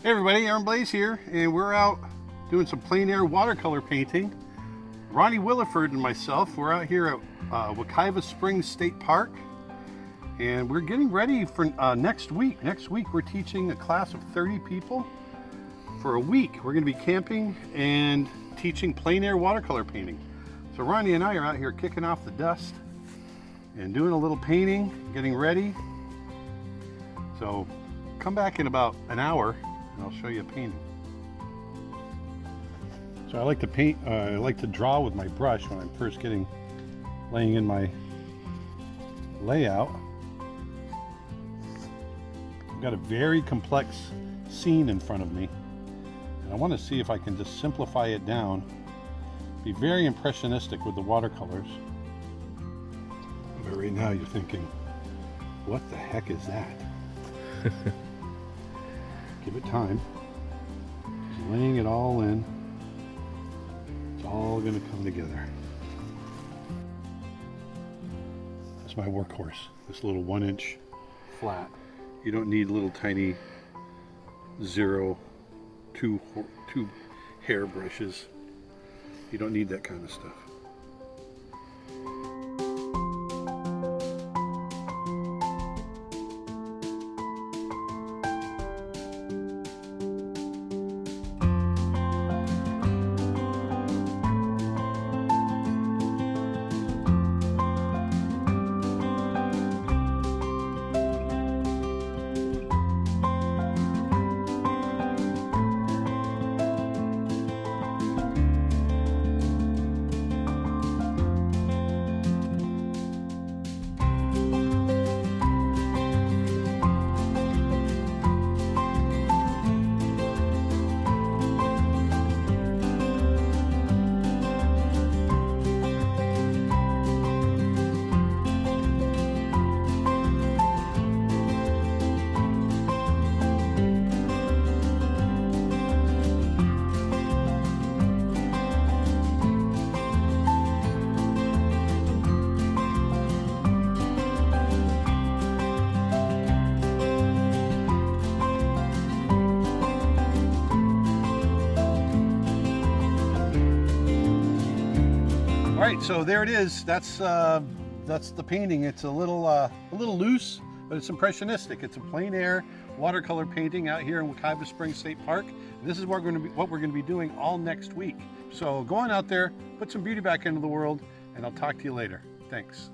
Hey everybody, I'm Blaise here, and we're out doing some plein air watercolor painting. Ronnie Williford and myself, we're out here at Wekiwa State Park, and we're getting ready for next week. Next week we're teaching a class of 30 people for a week. We're going to be camping and teaching plein air watercolor painting. So Ronnie and I are out here kicking off the dust and doing a little painting, getting ready. So come back in about an hour and I'll show you a painting. So I like to paint, I like to draw with my brush when I'm first laying in my layout. I've got a very complex scene in front of me, and I want to see if I can just simplify it down, be very impressionistic with the watercolors. But right now you're thinking, what the heck is that? Give it time. Just laying it all in. It's all going to come together. That's my workhorse. This little 1-inch flat. You don't need little tiny 2 hair brushes. You don't need that kind of stuff. All right, so there it is. That's the painting. It's a little loose, but it's impressionistic. It's a plein air watercolor painting out here in Wekiwa State Park. And this is what we're going to be doing all next week. So go on out there, put some beauty back into the world, and I'll talk to you later. Thanks.